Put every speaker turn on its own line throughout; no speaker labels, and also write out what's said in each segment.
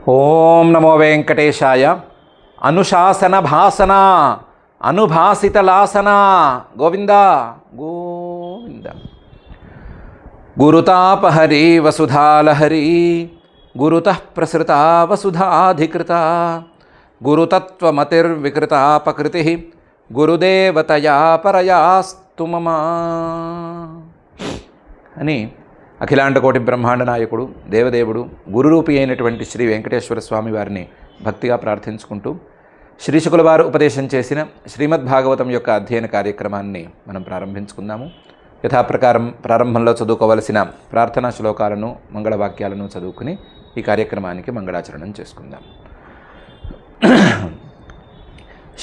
ఓం నమో వెంకటేశాయ. అనుశాసన భాసన అనుభాసితలాసన గోవింద గోవింద. గురుతాపహరి వసుధాలహరి గురుతః ప్రసృత వసుధాధికృత గురుతత్వమతిర్వికృతాపకృతి గురుదేవతయా పరయాస్తు మమ అని అఖిలాండకోటి బ్రహ్మాండ నాయకుడు దేవదేవుడు గురురూపి అయినటువంటి శ్రీ వెంకటేశ్వర స్వామి వారిని భక్తిగా ప్రార్థించుకుంటూ శ్రీశుకుల వారు ఉపదేశం చేసిన శ్రీమద్భాగవతం యొక్క అధ్యయన కార్యక్రమాన్ని మనం ప్రారంభించుకుందాము. యథాప్రకారం ప్రారంభంలో చదువుకోవలసిన ప్రార్థనా శ్లోకాలను మంగళవాక్యాలను చదువుకుని ఈ కార్యక్రమానికి మంగళాచరణం చేసుకుందాం.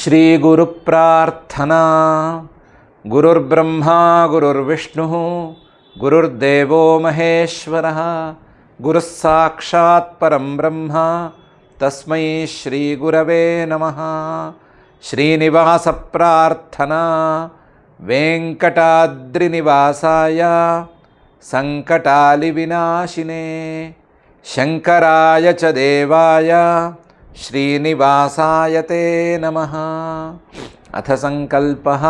శ్రీ గురు ప్రార్థన. గురుర్బ్రహ్మా గురుర్విష్ణు గురుర్దేవో మహేశ్వరః గురుః సాక్షాత్ పరం బ్రహ్మ తస్మై శ్రీ గురవే నమః. శ్రీనివాస ప్రార్థన. వెంకటాద్రినివాసాయ సంకటాలి వినాశినే శంకరాయ చ దేవాయ శ్రీనివాసాయ తే నమః. అథ సంకల్పః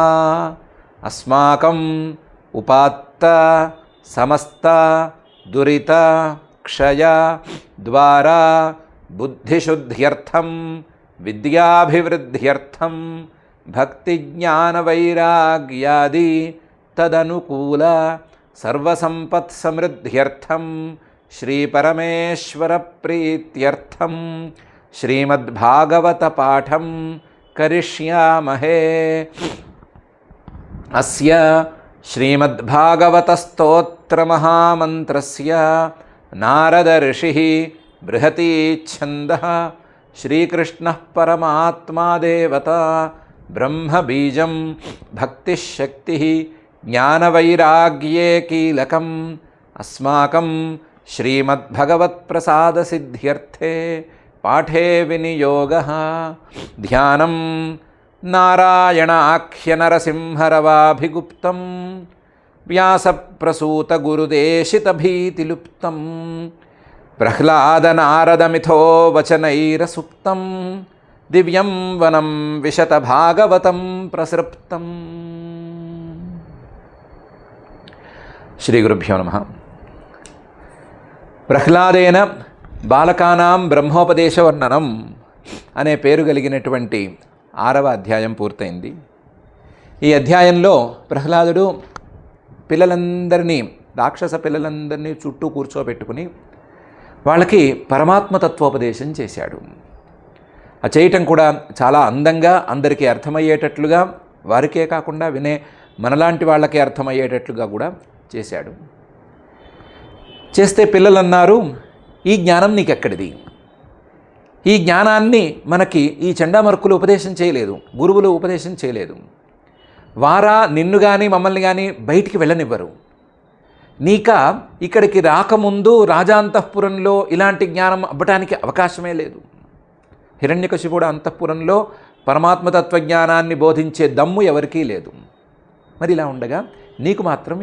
అస్మాకం ఉపాత్త సమస్త దురిత క్షయ ద్వారా బుద్ధిశుద్ధ్యర్థం విద్యాభివృద్ధ్యర్థం భక్తిజ్ఞానవైరాగ్యాది తదనుకూల సర్వసంపత్సమృద్ధ్యర్థం శ్రీపరమేశ్వర ప్రీత్యర్థం శ్రీమద్భాగవత పాఠం కరిష్యామహే. అస్య శ్రీమద్భాగవత స్తోత్ర మహామంత్రస్య నారద ఋషిః బృహతి ఛందః శ్రీకృష్ణః పరమాత్మా దేవతా బ్రహ్మ బీజం భక్తిశక్తిః జ్ఞానవైరాగ్యే కీలకం. అస్మాకం శ్రీమద్భగవత్ప్రసాదసిద్ధ్యర్థే పాఠే వినియోగః. ధ్యానం నారాయణాఖ్యనరసింహరవాభిగుప్తం వ్యాసప్రసూతగురుదేశితభీతిలుప్తం ప్రహ్లాదనారదమిథో వచనైరసుప్తం దివ్యం వనం విశతభాగవతం ప్రసృప్తం. శ్రీగురుభ్యో నమః. ప్రహ్లాదేన బాలకానాం బ్రహ్మోపదేశవర్ణనం అనే పేరు కలిగినటువంటి 6వ అధ్యాయం పూర్తయింది. ఈ అధ్యాయంలో ప్రహ్లాదుడు పిల్లలందరినీ రాక్షస పిల్లలందరినీ చుట్టూ కూర్చోబెట్టుకుని వాళ్ళకి పరమాత్మతత్వోపదేశం చేశాడు. ఆ చేయటం కూడా చాలా అందంగా అందరికీ అర్థమయ్యేటట్లుగా, వారికే కాకుండా వినే మనలాంటి వాళ్ళకి అర్థమయ్యేటట్లుగా కూడా చేశాడు. చేస్తే పిల్లలు అన్నారు, ఈ జ్ఞానం నీకెక్కడిది? ఈ జ్ఞానాన్ని మనకి ఈ చండామర్కులు ఉపదేశం చేయలేదు, గురువులు ఉపదేశం చేయలేదు. వారా నిన్ను కానీ మమ్మల్ని కానీ బయటికి వెళ్ళనివ్వరు. నీక ఇక్కడికి రాకముందు రాజాంతఃపురంలో ఇలాంటి జ్ఞానం అవ్వటానికి అవకాశమే లేదు. హిరణ్యకశిపుడు అంతఃపురంలో పరమాత్మతత్వజ్ఞానాన్ని బోధించే దమ్ము ఎవరికీ లేదు. మరి ఇలా ఉండగా నీకు మాత్రం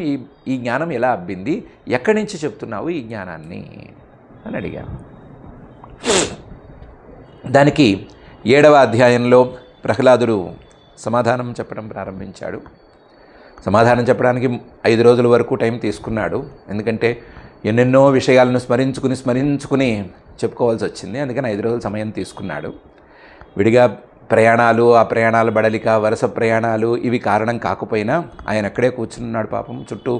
ఈ జ్ఞానం ఎలా అబ్బింది? ఎక్కడి నుంచి చెప్తున్నావు ఈ జ్ఞానాన్ని అని అడిగాను. దానికి 7వ అధ్యాయంలో ప్రహ్లాదుడు సమాధానం చెప్పడం ప్రారంభించాడు. సమాధానం చెప్పడానికి 5 రోజుల వరకు టైం తీసుకున్నాడు. ఎందుకంటే ఎన్నెన్నో విషయాలను స్మరించుకుని చెప్పుకోవాల్సి వచ్చింది. అందుకని 5 రోజుల సమయం తీసుకున్నాడు. విడిగా ప్రయాణాలు, ఆ ప్రయాణాల బడలిక, వరుస ప్రయాణాలు ఇవి కారణం కాకపోయినా ఆయన అక్కడే కూర్చున్నాడు. పాపం చుట్టూ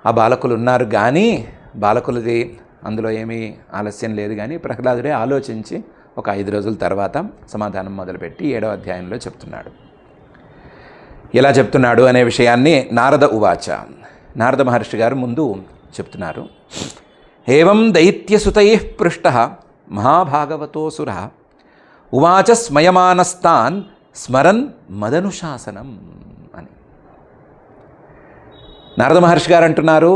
ఆ బాలకులు ఉన్నారు, కానీ బాలకులది అందులో ఏమీ ఆలస్యం లేదు. కానీ ప్రహ్లాదుడే ఆలోచించి ఒక 5 రోజుల తర్వాత సమాధానం మొదలుపెట్టి 7వ అధ్యాయంలో చెప్తున్నాడు. ఎలా చెప్తున్నాడు అనే విషయాన్ని నారద ఉవాచ, నారద మహర్షి గారు ముందు చెప్తున్నారు. ఏవం దైత్యసుతైః పృష్టః మహాభాగవతోసురః ఉవాచ స్మయమానస్తాన్ స్మరన్ మదనుశాసనం అని. నారద మహర్షి గారు అంటున్నారు,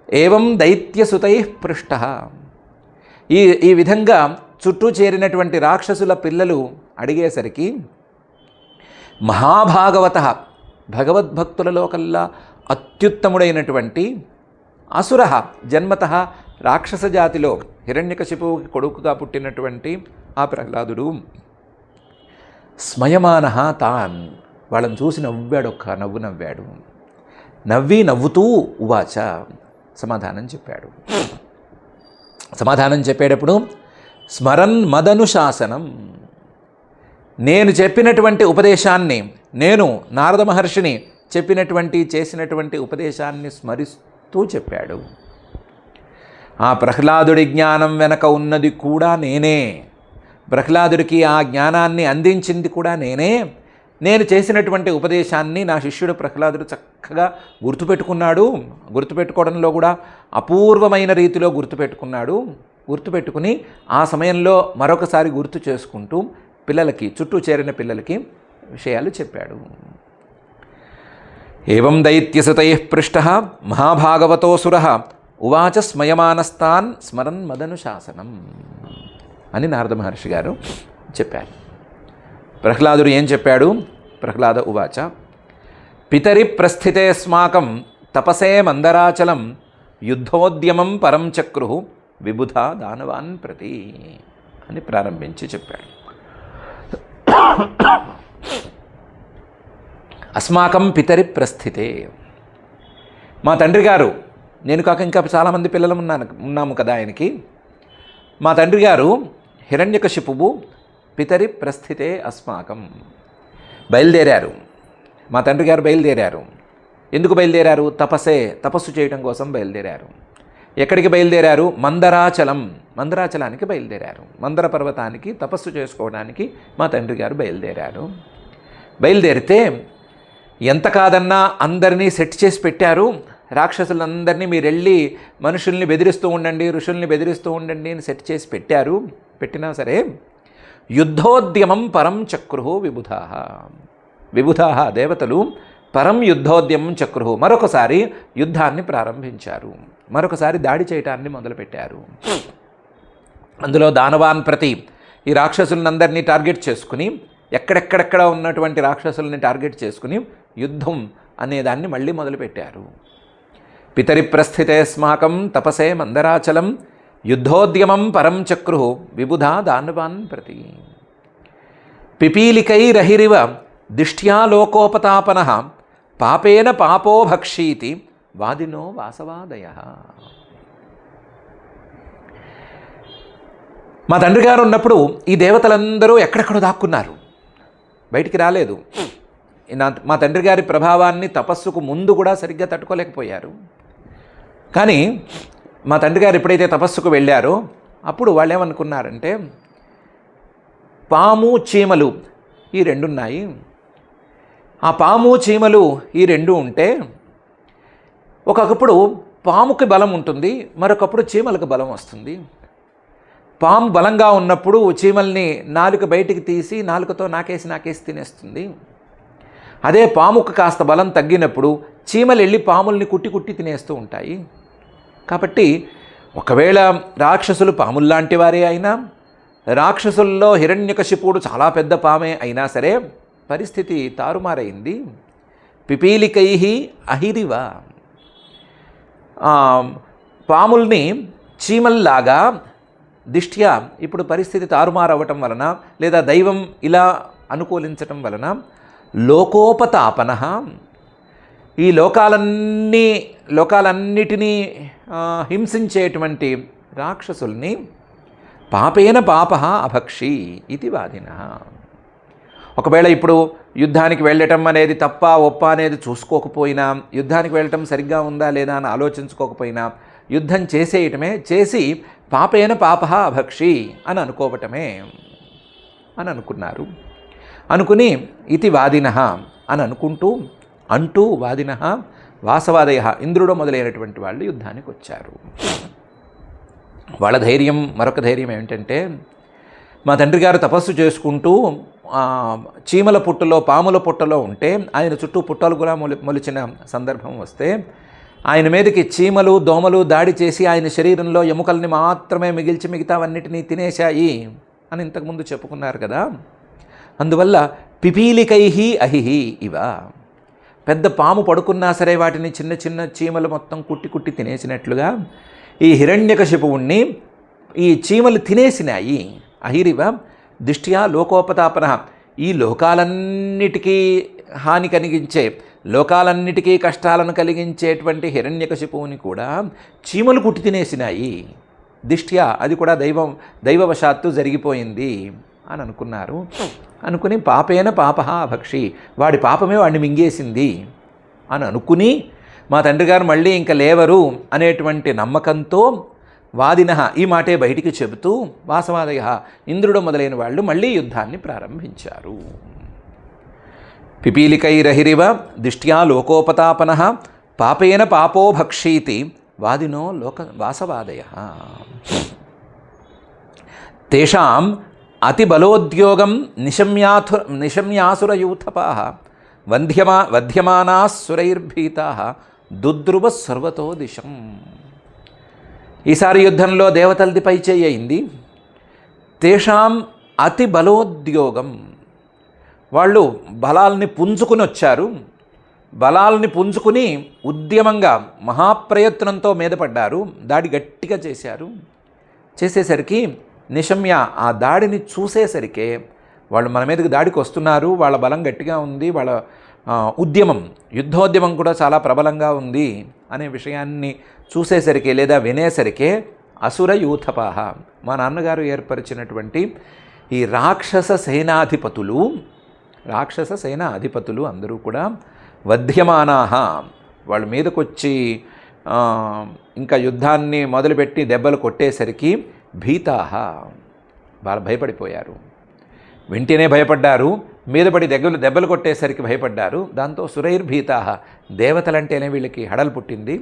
ఏవం దైత్యసుతైః పృష్టః, ఈ విధంగా చుట్టూ చేరినటువంటి రాక్షసుల పిల్లలు అడిగేసరికి మహాభాగవత భగవద్భక్తులలో కల్లా అత్యుత్తముడైనటువంటి అసుర జన్మత రాక్షస జాతిలో హిరణ్యకశిపువుకి కొడుకుగా పుట్టినటువంటి ఆ ప్రహ్లాదుడు స్మయమానః తాన్, వాళ్ళని చూసి నవ్వాడు, ఒక్క నవ్వు నవ్వాడు. నవ్వుతూ ఉవాచ, సమాధానం చెప్పాడు. సమాధానం చెప్పేటప్పుడు స్మరన్ మదనుశాసనం, నేను చెప్పినటువంటి ఉపదేశాన్ని, నేను నారద మహర్షిని చేసినటువంటి ఉపదేశాన్ని స్మరిస్తూ చెప్పాడు. ఆ ప్రహ్లాదుడి జ్ఞానం వెనక ఉన్నది కూడా నేనే, ప్రహ్లాదుడికి ఆ జ్ఞానాన్ని అందించింది కూడా నేనే. నేను చేసినటువంటి ఉపదేశాన్ని నా శిష్యుడు ప్రహ్లాదుడు చక్కగా గుర్తుపెట్టుకున్నాడు. గుర్తుపెట్టుకోవడంలో కూడా అపూర్వమైన రీతిలో గుర్తుపెట్టుకుని ఆ సమయంలో మరొకసారి గుర్తు చేసుకుంటూ పిల్లలకి, చుట్టూ చేరిన పిల్లలకి విషయాలు చెప్పాడు. ఏవం దైత్యసుతైః పృష్టః మహాభాగవతోసురః ఉవాచ స్మయమానస్తాన్ స్మరన్ మదనుశాసనం అని నారద మహర్షి గారు చెప్పారు. ప్రహ్లాదుడు ఏం చెప్పాడు? ప్రహ్లాద ఉవాచ పితరి ప్రస్థితేస్మాకం తపసే మందరాచలం యుద్ధోద్యమం పరం చక్రు విబుధ దానవాన్ ప్రతి అని ప్రారంభించి చెప్పాడు. అస్మాకం పితరి ప్రస్థితే, మా తండ్రి గారు, నేను కాక ఇంకా చాలామంది పిల్లలు ఉన్నాము కదా ఆయనకి, మా తండ్రి గారు హిరణ్యకశిపువు పితరి ప్రస్థితే అస్మాకం బయలుదేరారు. మా తండ్రి గారు బయలుదేరారు. ఎందుకు బయలుదేరారు? తపస్సు చేయడం కోసం బయలుదేరారు. ఎక్కడికి బయలుదేరారు? మందరాచలానికి బయలుదేరారు. మందర పర్వతానికి తపస్సు చేసుకోవడానికి మా తండ్రి గారు బయలుదేరారు. బయలుదేరితే ఎంత కాదన్నా అందరినీ సెట్ చేసి పెట్టారు. రాక్షసులందరినీ మీరు వెళ్ళి మనుషుల్ని బెదిరిస్తూ ఉండండి, ఋషుల్ని బెదిరిస్తూ ఉండండి అని సెట్ చేసి పెట్టారు. పెట్టినా సరే యుద్ధోద్యమం పరం చక్రు విబుధాః దేవతలు పరం యుద్ధోద్యమం చక్రు, మరొకసారి యుద్ధాన్ని ప్రారంభించారు. మరొకసారి దాడి చేయటాన్ని మొదలుపెట్టారు. అందులో దానవాన్ ప్రతి, ఈ రాక్షసులందరినీ టార్గెట్ చేసుకుని, ఎక్కడెక్కడెక్కడ ఉన్నటువంటి రాక్షసుల్ని టార్గెట్ చేసుకుని యుద్ధం అనేదాన్ని మళ్ళీ మొదలుపెట్టారు. పితరి ప్రస్థితేస్మాకం తపసే మందరాచలం యుద్ధోద్యమం పరం చక్రు విబుధా దానవాన్ ప్రతి పిపీలికైరహిరివ దిష్ట్యా లోకోపతాపనః పాపేన పాపో భక్షీతి వాదినో వాసవాదయః. మా తండ్రి గారు ఉన్నప్పుడు ఈ దేవతలందరూ ఎక్కడెక్కడో దాక్కున్నారు, బయటికి రాలేదు. మా తండ్రి గారి ప్రభావాన్ని తపస్సుకు ముందు కూడా సరిగ్గా తట్టుకోలేకపోయారు. కానీ మా తండ్రి గారు ఎప్పుడైతే తపస్సుకు వెళ్ళారో అప్పుడు వాళ్ళు ఏమనుకున్నారంటే, పాము చీమలు ఈ రెండు ఉన్నాయి, ఆ పాము చీమలు ఈ రెండు ఉంటే ఒకప్పుడు పాముకి బలం ఉంటుంది, మరొకప్పుడు చీమలకు బలం వస్తుంది. పాము బలంగా ఉన్నప్పుడు చీమల్ని నాలుక బయటికి తీసి నాలుకతో నాకేసి తినేస్తుంది. అదే పాముకు కాస్త బలం తగ్గినప్పుడు చీమలు వెళ్ళి పాముల్ని కుట్టి తినేస్తూ ఉంటాయి. కాబట్టి ఒకవేళ రాక్షసులు పాముల్లాంటి వారే అయినా, రాక్షసుల్లో హిరణ్యకశిపుడు చాలా పెద్ద పామే అయినా సరే పరిస్థితి తారుమారైంది. పిపీలికైః అహిరివ, పాముల్ని చీమల్లాగా దిష్ట్యా, ఇప్పుడు పరిస్థితి తారుమారవ్వటం వలన లేదా దైవం ఇలా అనుకూలించటం వలన లోకోపతాపనః, ఈ లోకాలన్నిటినీ హింసించేటువంటి రాక్షసుల్ని పాపేన పాపః అభక్షి ఇది వాదినః. ఒకవేళ ఇప్పుడు యుద్ధానికి వెళ్ళటం అనేది తప్ప ఒప్ప అనేది చూసుకోకపోయినా, యుద్ధానికి వెళ్ళటం సరిగ్గా ఉందా లేదా అని ఆలోచించుకోకపోయినా, యుద్ధం చేసి పాపేన పాపః అభక్షి అని అనుకోవటమే అని అనుకున్నారు. అనుకుని ఇతి వాదినః అని అంటూ వాదినః వాసవాదయః, ఇంద్రుడు మొదలైనటువంటి వాళ్ళు యుద్ధానికి వచ్చారు. వాళ్ళ ధైర్యం, మరొక ధైర్యం ఏమిటంటే, మా తండ్రి గారు తపస్సు చేసుకుంటూ చీమల పుట్టలో, పాముల పుట్టలో ఉంటే ఆయన చుట్టూ పుట్టలు కూడా మొలిచిన సందర్భం వస్తే ఆయన మీదకి చీమలు దోమలు దాడి చేసి ఆయన శరీరంలో ఎముకల్ని మాత్రమే మిగిల్చి మిగతావన్నిటినీ తినేశాయి అని ఇంతకుముందు చెప్పుకున్నారు కదా. అందువల్ల పిపీలికైః అహిహి ఇవ, పెద్ద పాము పడుకున్నా సరే వాటిని చిన్న చిన్న చీమలు మొత్తం కుట్టి తినేసినట్లుగా ఈ హిరణ్యకశిపువుణ్ణి ఈ చీమలు తినేసినాయి. అహిరివ దిష్ట్యా లోకోపతాపన, ఈ లోకాలన్నిటికీ హాని కలిగించే, లోకాలన్నిటికీ కష్టాలను కలిగించేటువంటి హిరణ్యకశిపువుని కూడా చీమలు కుట్టి తినేసినాయి. దిష్ట్యా, అది కూడా దైవవశాత్తు జరిగిపోయింది అని అనుకున్నారు. అనుకుని పాపేన పాపహ భక్షి, వాడి పాపమే వాడిని మింగేసింది అని అనుకుని మా తండ్రి గారు మళ్ళీ ఇంకా లేవరు అనేటువంటి నమ్మకంతో వాదినః, ఈ మాటే బయటికి చెబుతూ వాసవాదయ, ఇంద్రుడు మొదలైన వాళ్ళు మళ్ళీ యుద్ధాన్ని ప్రారంభించారు. పిపీలికైరహిరివ దిష్ట్యా లోకోపతాపనః పాపేన పాపో భక్షీతి వాదినో వాసవాదయ. తేషాం అతిబలోద్యోగం నిశమ్యాసురయూథపాః వధ్యమానాः సురైర్భీతాः దుద్రువ సర్వతో దిశం. ఈసారి యుద్ధంలో దేవతలది పై చేయి అయింది. తేషాం అతి బలోద్యోగం, వాళ్ళు బలాల్ని పుంజుకుని వచ్చారు. బలాల్ని పుంజుకుని ఉద్యమంగా మహాప్రయత్నంతో మీద పడ్డారు. దాడి గట్టిగా చేశారు. చేసేసరికి నిశమ్య, ఆ దాడిని చూసేసరికే వాళ్ళు మన మీదకి దాడికి వస్తున్నారు, వాళ్ళ బలం గట్టిగా ఉంది, వాళ్ళ ఉద్యమం, యుద్ధోద్యమం కూడా చాలా ప్రబలంగా ఉంది అనే విషయాన్ని చూసేసరికి లేదా వినేసరికే అసుర యూథపాహ, మా నాన్నగారు ఏర్పరిచినటువంటి ఈ రాక్షస సేనాధిపతులు అందరూ కూడా వధ్యమానాహ, వాళ్ళ మీదకొచ్చి ఇంకా యుద్ధాన్ని మొదలుపెట్టి దెబ్బలు కొట్టేసరికి భీతాహ, వాళ్ళు భయపడిపోయారు. వెంటనే భయపడ్డారు. మీద పడి దెబ్బలు కొట్టేసరికి భయపడ్డారు. దాంతో సురైర్భీతాహ, దేవతలంటేనే వీళ్ళకి హడలు పుట్టింది.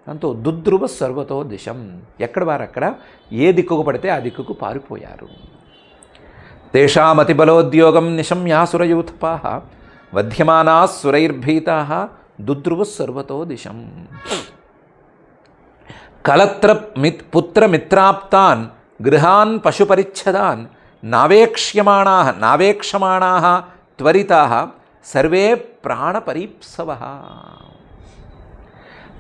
దాంతో దుద్రువ సర్వతో దిశం, ఎక్కడ వారక్కడ ఏ దిక్కుకు పడితే ఆ దిక్కుకు పారిపోయారు. తేషామతిబలోద్యోగం నిశమ్యాసురయూథపాః వధ్యమానాः సురైర్భీతాः దుద్రువ సర్వతో దిశం. పుత్రమిత్రాప్తాన్ గృహాన్ పశుపరిచ్ఛదాన్ నావేక్షమాణాః త్వరితాః సర్వే ప్రాణపరీప్సవః.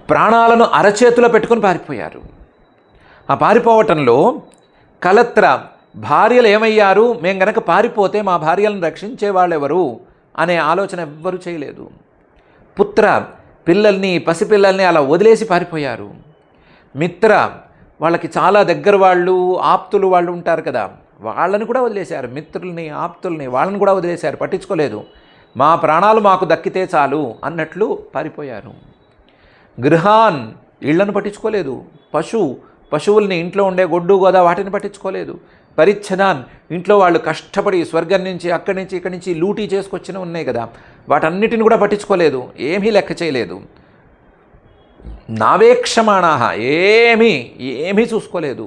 ప్రాణాలను అరచేతిలో పెట్టుకొని పారిపోయారు. ఆ పారిపోవటంలో కలత్ర భార్యలు ఏమయ్యారు, మేము గనక పారిపోతే మా భార్యలను రక్షించే వాళ్ళెవరు అనే ఆలోచన ఎవ్వరూ చేయలేదు. పుత్ర, పిల్లల్ని, పసిపిల్లల్ని అలా వదిలేసి పారిపోయారు. మిత్ర, వాళ్ళకి చాలా దగ్గర వాళ్ళు, ఆప్తులు వాళ్ళు ఉంటారు కదా, వాళ్ళని కూడా వదిలేశారు. మిత్రుల్ని, ఆప్తుల్ని, వాళ్ళని కూడా వదిలేశారు, పట్టించుకోలేదు. మా ప్రాణాలు మాకు దక్కితే చాలు అన్నట్లు పారిపోయారు. గృహాన్, ఇళ్లను పట్టించుకోలేదు. పశువుల్ని, ఇంట్లో ఉండే గొడ్డు గోదా వాటిని పట్టించుకోలేదు. పరిచ్ఛదాన్, ఇంట్లో వాళ్ళు కష్టపడి స్వర్గం నుంచి అక్కడి నుంచి ఇక్కడి నుంచి లూటీ చేసుకొచ్చినవి ఉన్నాయి కదా, వాటన్నిటిని కూడా పట్టించుకోలేదు, ఏమీ లెక్క చేయలేదు. నావేక్షమాణాః, ఏమీ చూసుకోలేదు.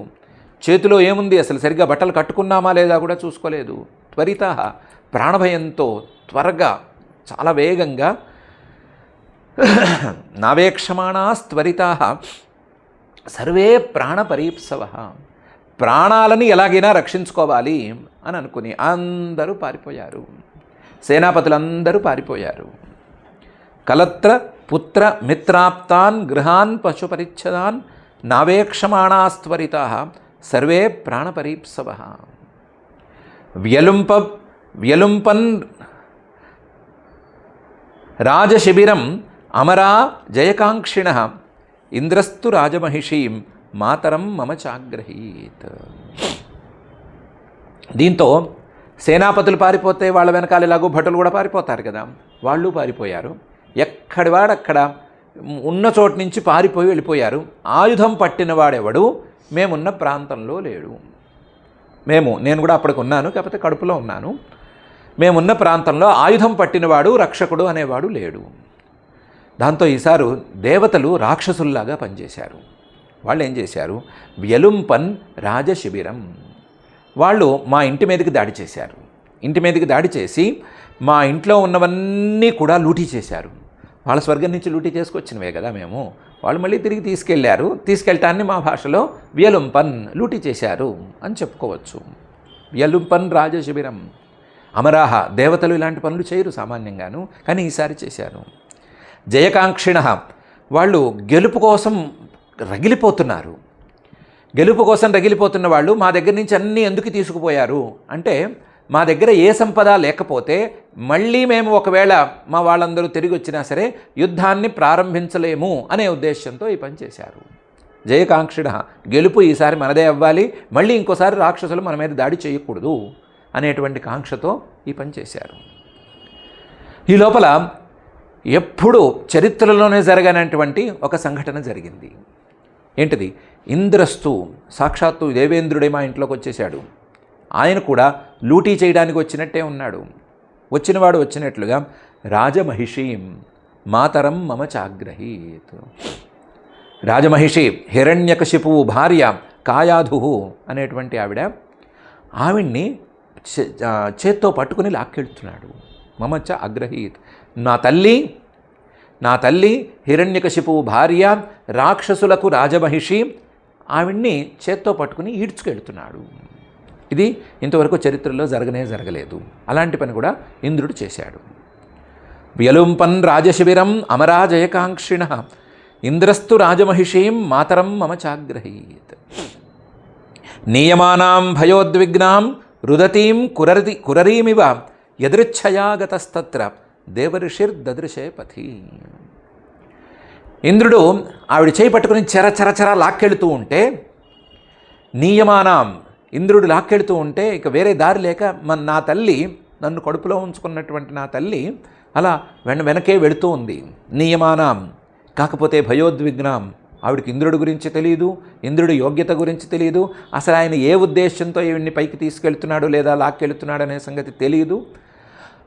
చేతిలో ఏముంది, అసలు సరిగ్గా బట్టలు కట్టుకున్నామా లేదా కూడా చూసుకోలేదు. త్వరితః, ప్రాణభయంతో త్వరగా, చాలా వేగంగా, నావేక్షమాణాస్త్వరితాః సర్వే ప్రాణపరీప్సవః, ప్రాణాలని ఎలాగైనా రక్షించుకోవాలి అని అనుకుని అందరూ పారిపోయారు. సేనాపతులందరూ పారిపోయారు. కలత్ర పుత్ర మిత్రాప్తాన్ గృహాన్ పశుపరిచ్ఛదాన్ నావేక్షమాణాస్త్వరితాః సర్వే ప్రాణపరీప్సవః. వ్యలుంపన్ రాజశిబిరం అమరా జయకాంక్షిణః ఇంద్రస్తు రాజమహిషీం మాతరం మమ చాగ్రహీత్. దీంతో సేనాపతులు పారిపోతే వాళ్ళ వెనకాల ఎలాగో భటులు కూడా పారిపోతారు కదా, వాళ్ళు పారిపోయారు. ఎక్కడి వాడక్కడ ఉన్న చోటు నుంచి పారిపోయి వెళ్ళిపోయారు. ఆయుధం పట్టినవాడెవడు మేమున్న ప్రాంతంలో లేడు. నేను కూడా అప్పటికి ఉన్నాను, కాకపోతే కడుపులో ఉన్నాను. మేమున్న ప్రాంతంలో ఆయుధం పట్టినవాడు, రక్షకుడు అనేవాడు లేడు. దాంతో ఈసారి దేవతలు రాక్షసుల్లాగా పనిచేశారు. వాళ్ళు ఏం చేశారు, వ్యలుంపన్ రాజశిబిరం, వాళ్ళు మా ఇంటి మీదకి దాడి చేశారు. ఇంటి మీదకి దాడి చేసి మా ఇంట్లో ఉన్నవన్నీ కూడా లూటీ చేశారు. వాళ్ళ స్వర్గం నుంచి లూటీ చేసుకొచ్చినవే కదా మేము, వాళ్ళు మళ్ళీ తిరిగి తీసుకెళ్లారు. తీసుకెళ్ళటాన్ని మా భాషలో వ్యలుంపన్, లూటీ చేశారు అని చెప్పుకోవచ్చు. వ్యలుంపన్ రాజశిబిరం. అమరాహ, దేవతలు ఇలాంటి పనులు చేయరు సామాన్యంగాను, కానీ ఈసారి చేశారు. జయకాంక్షిణ, వాళ్ళు గెలుపు కోసం రగిలిపోతున్నారు. గెలుపు కోసం రగిలిపోతున్న వాళ్ళు మా దగ్గర నుంచి అన్నీ ఎందుకు తీసుకుపోయారు అంటే, మా దగ్గర ఏ సంపద లేకపోతే మళ్ళీ మేము ఒకవేళ మా వాళ్ళందరూ తిరిగి వచ్చినా సరే యుద్ధాన్ని ప్రారంభించలేము అనే ఉద్దేశంతో ఈ పని చేశారు. జయకాంక్షిణ, గెలుపు ఈసారి మనదే అవ్వాలి, మళ్ళీ ఇంకోసారి రాక్షసులు మన మీద దాడి చేయకూడదు అనేటువంటి కాంక్షతో ఈ పని చేశారు. ఈ లోపల ఎప్పుడు చరిత్రలోనే జరగనటువంటి ఒక సంఘటన జరిగింది. ఏంటిది? ఇంద్రస్తు, సాక్షాత్తు దేవేంద్రుడే మా ఇంట్లోకి వచ్చేసాడు. ఆయన కూడా లూటీ చేయడానికి వచ్చినట్టే ఉన్నాడు. వచ్చినవాడు వచ్చినట్లుగా రాజమహిషీం మాతరం మమ చాగ్రహీత్. రాజమహిషి హిరణ్యకశిపువు భార్య కాయాధు అనేటువంటి ఆవిడ్ని చేత్తో పట్టుకుని లాక్కెళ్తున్నాడు. మమచ అగ్రహీత్, నా తల్లి హిరణ్యకశిపువు భార్య, రాక్షసులకు రాజమహిషి, ఆవిడ్ని చేత్తో పట్టుకుని ఈడ్చుకెళ్తున్నాడు. ఇది ఇంతవరకు చరిత్రలో జరగలేదు. అలాంటి పని కూడా ఇంద్రుడు చేశాడు. వ్యలుంపన్ రాజశిబిరం అమరా జయకాంక్షిణ ఇంద్రస్తు రాజమహిషీం మాతరం మమ చాగ్రహీత్. నీయమానాం భయోద్విగ్నాం రుదతీం కురరీమివ యదృచ్ఛయాగతస్తత్ర దేవర్షిర్దదృశే పథి. ఇంద్రుడు ఆవిడ చేయి పట్టుకుని చర లాక్కెళుతూ ఉంటే, నీయమానాం, ఇంద్రుడు లాక్కెళుతూ ఉంటే ఇక వేరే దారి లేక నా తల్లి, నన్ను కడుపులో ఉంచుకున్నటువంటి నా తల్లి అలా వెనకే వెళుతూ ఉంది. నీయమానాం, కాకపోతే భయోద్విగ్నాం, ఆవిడకి ఇంద్రుడి గురించి తెలియదు, ఇంద్రుడి యోగ్యత గురించి తెలియదు, అసలు ఆయన ఏ ఉద్దేశంతో ఈవిడ్ని పైకి తీసుకెళ్తున్నాడు లేదా లాక్కెళ్తున్నాడు అనే సంగతి తెలియదు.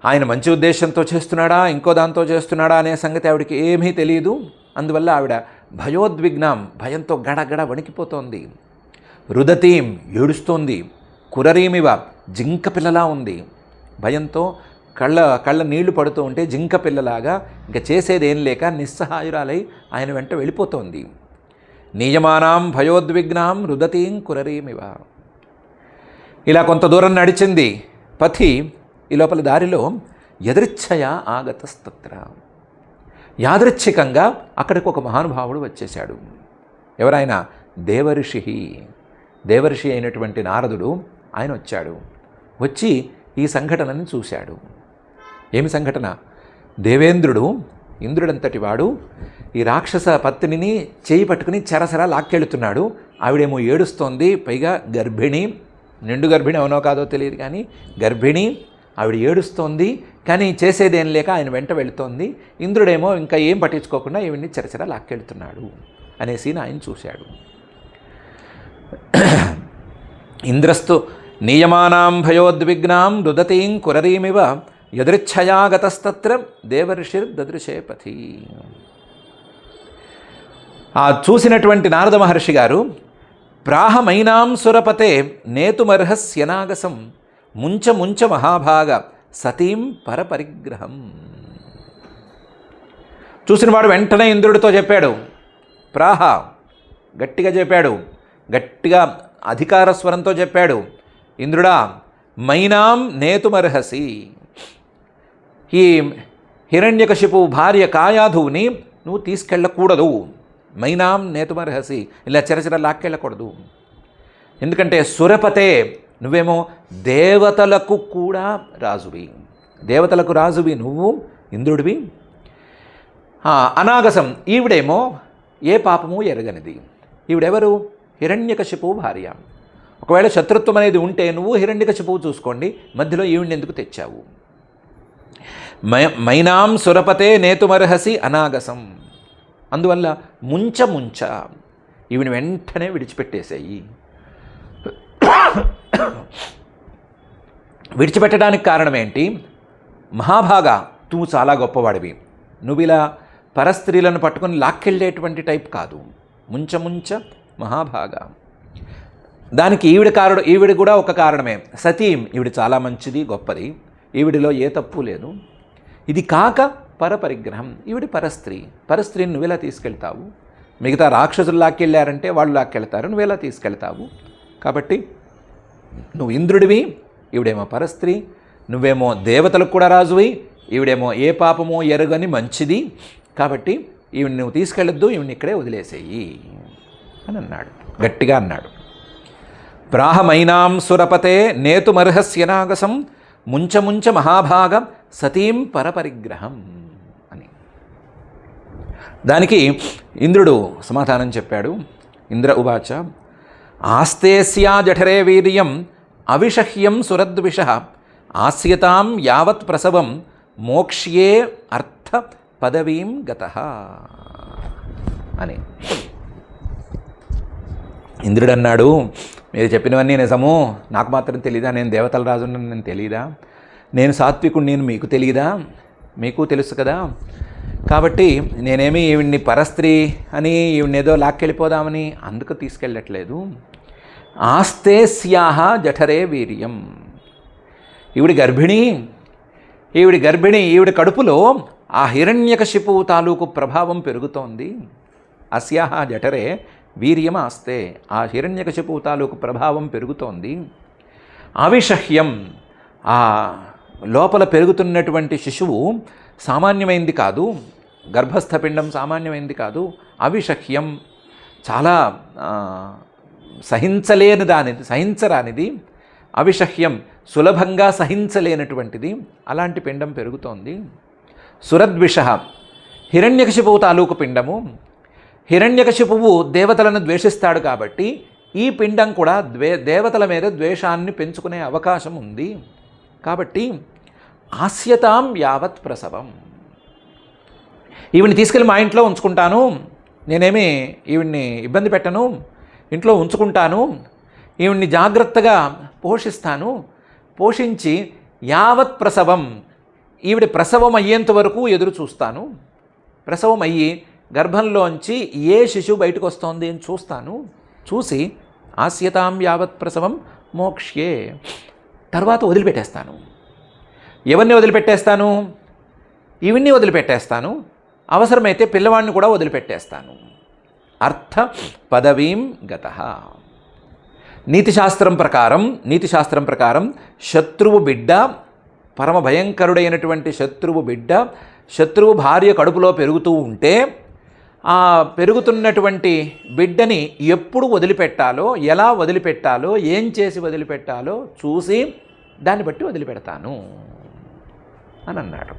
ఆయన మంచి ఉద్దేశంతో చేస్తున్నాడా ఇంకో దాంతో చేస్తున్నాడా అనే సంగతి ఆవిడకి ఏమీ తెలియదు. అందువల్ల ఆవిడ భయోద్విగ్నాం, భయంతో గడగడ వణికిపోతోంది. రుదతీం, ఏడుస్తోంది. కురరీమివ, జింక పిల్లలా ఉంది. భయంతో కళ్ళ నీళ్లు పడుతూ ఉంటే జింక పిల్లలాగా ఇంకా చేసేదేం లేక నిస్సహాయురాలై ఆయన వెంట వెళ్ళిపోతోంది. నియమానాం భయోద్విగ్నాం రుదతీం కురరీమివ. ఇలా కొంత దూరం నడిచింది పథి. ఈ లోపల దారిలో యదృచ్ఛయ ఆగతస్తత్ర, యాదృచ్ఛికంగా అక్కడికి ఒక మహానుభావుడు వచ్చేశాడు. ఎవరైనా? దేవర్షి అయినటువంటి నారదుడు ఆయన వచ్చాడు. వచ్చి ఈ సంఘటనని చూశాడు. ఏమి సంఘటన? దేవేంద్రుడు, ఇంద్రుడంతటి వాడు, ఈ రాక్షస పత్నిని చేయి పట్టుకుని చరసరా లాక్కెళ్తున్నాడు. ఆవిడేమో ఏడుస్తోంది, పైగా గర్భిణి, నిండు గర్భిణి అవునో కాదో తెలియదు కానీ గర్భిణి, ఆవిడ ఏడుస్తోంది. కానీ చేసేదేం లేక ఆయన వెంట వెళుతోంది. ఇంద్రుడేమో ఇంకా ఏం పట్టించుకోకుండా ఈవిడ్ని చరచరా లాక్కెళ్తున్నాడు అనే సీన్ ఆయన చూశాడు. ఇంద్రస్తు నియమానాం భయోద్విగ్నాం రుదతీం కురరీమివ యదృచ్ఛయాగతస్తత్ర దేవర్షిర్దదృశే పథి. ఆ చూసినటువంటి నారద మహర్షి గారు ప్రాహమైనాం సురపతే నేతుమర్హస్యనాగసం ముంచ మహాభాగ సతీం పరపరిగ్రహం. చూసినవాడు వెంటనే ఇంద్రుడితో చెప్పాడు. ప్రాహ, గట్టిగా చెప్పాడు, గట్టిగా అధికార స్వరంతో చెప్పాడు. ఇంద్రుడా, మైనాం నేతుమర్హసి, ఈ హిరణ్యకశిపు భార్య కాయాధువుని నువ్వు తీసుకెళ్ళకూడదు. మైనాం నేతుమర్హసి, ఇలా చరచర లాక్కెళ్ళకూడదు. ఎందుకంటే సురపతే, నువ్వేమో దేవతలకు కూడా రాజువి, దేవతలకు రాజువి నువ్వు, ఇంద్రుడివి. అనాగసం, ఈవిడేమో ఏ పాపము ఎరగనిది. ఈవిడెవరు? హిరణ్యకశిపువు భార్య. ఒకవేళ శత్రుత్వం అనేది ఉంటే నువ్వు హిరణ్యకశిపువు చూసుకోండి, మధ్యలో ఈవిడ్ని ఎందుకు తెచ్చావు? మైనాం సురపతే నేతుమర్హసి అనాగసం. అందువల్ల ముంచ ఈవిని వెంటనే విడిచిపెట్టేసాయి. విడిచిపెట్టడానికి కారణం ఏంటి? మహాభాగా, నువ్వు చాలా గొప్పవాడివి, నువ్వు ఇలా పరస్త్రీలను పట్టుకొని లాక్కెళ్ళేటువంటి టైప్ కాదు. ముంచ మహాభాగా. దానికి ఈవిడ కూడా ఒక కారణమే. సతీం, ఈవిడ చాలా మంచిది, గొప్పది, ఈవిడిలో ఏ తప్పు లేదు. ఇది కాక పరపరిగ్రహం, ఈవిడ పరస్త్రీని నువ్వెలా తీసుకెళ్తావు? మిగతా రాక్షసులు లాక్కెళ్ళారంటే వాళ్ళు లాక్కెళ్తారు, నువ్వెలా తీసుకెళ్తావు? కాబట్టి నువ్వు ఇంద్రుడివి, ఈవిడేమో పరస్త్రీ, నువ్వేమో దేవతలకు కూడా రాజువి, ఈవిడేమో ఏ పాపమో ఎరగని మంచిది. కాబట్టి ఈవిని నువ్వు తీసుకెళ్ళొద్దు, ఈవిని ఇక్కడే వదిలేసేయి అని అన్నాడు, గట్టిగా అన్నాడు. ప్రాహమైనాం సురపతే నేతుమర్హస్యనాగసం ముంచ మహాభాగ సతీం పరపరిగ్రహం అని. దానికి ఇంద్రుడు సమాధానం చెప్పాడు. ఇంద్ర ఉవాచ ఆస్తేస్యా జఠరే వీర్యం అవిషహ్యం సురద్విష ఆస్యతాం యావత్ ప్రసవం మోక్ష్యే అర్థ పదవీం గతః అని. ఇంద్రుడు అన్నాడు, మీరు చెప్పినవన్నీ నిజము, నాకు మాత్రం తెలీదా? నేను దేవతల రాజుని నేను తెలీదా? నేను సాత్వికుడు, నేను మీకు తెలియదా? మీకు తెలుసు కదా. కాబట్టి నేనేమి ఈవిడ్ని పరస్త్రీ అని ఈవిడ్ని ఏదో లాక్కెళ్ళిపోదామని అందుకు తీసుకెళ్ళట్లేదు. ఆస్తే స్యాహ జఠరే వీర్యం. ఈవిడి గర్భిణి, ఈవిడి కడుపులో ఆ హిరణ్యకశిపు తాలూకు ప్రభావం పెరుగుతోంది. అస్యాహ జఠరే వీర్యం ఆస్తే, ఆ హిరణ్యకశిపు తాలూకు ప్రభావం పెరుగుతోంది. అవిషహ్యం, ఆ లోపల పెరుగుతున్నటువంటి శిశువు సామాన్యమైంది కాదు, గర్భస్థ పిండం సామాన్యమైంది కాదు. అవిషహ్యం, చాలా సహించరానిది. అవిషహ్యం, సులభంగా సహించలేనటువంటిది. అలాంటి పిండం పెరుగుతోంది. సురద్విష, హిరణ్యకశిపువు తాలూకు పిండము. హిరణ్యకశిపువు దేవతలను ద్వేషిస్తాడు కాబట్టి ఈ పిండం కూడా దేవతల మీద ద్వేషాన్ని పెంచుకునే అవకాశం ఉంది. కాబట్టి ఆస్యతాం యావత్ ప్రసవం, ఈవిడ్ని తీసుకెళ్ళి మా ఇంట్లో ఉంచుకుంటాను, నేనేమి ఈవిడ్ని ఇబ్బంది పెట్టను, ఇంట్లో ఉంచుకుంటాను, ఈవిడ్ని జాగ్రత్తగా పోషిస్తాను, పోషించి యావత్ ప్రసవం, ఈవిడ ప్రసవం అయ్యేంత వరకు ఎదురు చూస్తాను. ప్రసవం అయ్యి గర్భంలోంచి ఏ శిశువు బయటకు వస్తోంది అని చూస్తాను. చూసి ఆస్యతాం యావత్ ప్రసవం మోక్ష్యే, తర్వాత వదిలిపెట్టేస్తాను. ఎవరిని వదిలిపెట్టేస్తాను? ఈవిడ్ని వదిలిపెట్టేస్తాను. అవసరమైతే పిల్లవాడిని కూడా వదిలిపెట్టేస్తాను. అర్థ పదవీం గతః. నీతిశాస్త్రం ప్రకారం శత్రువు బిడ్డ, పరమ భయంకరుడైనటువంటి శత్రువు భార్య కడుపులో పెరుగుతూ ఉంటే ఆ పెరుగుతున్నటువంటి బిడ్డని ఎప్పుడు వదిలిపెట్టాలో, ఎలా వదిలిపెట్టాలో, ఏం చేసి వదిలిపెట్టాలో చూసి దాన్ని బట్టి వదిలిపెడతాను అని అన్నాడు.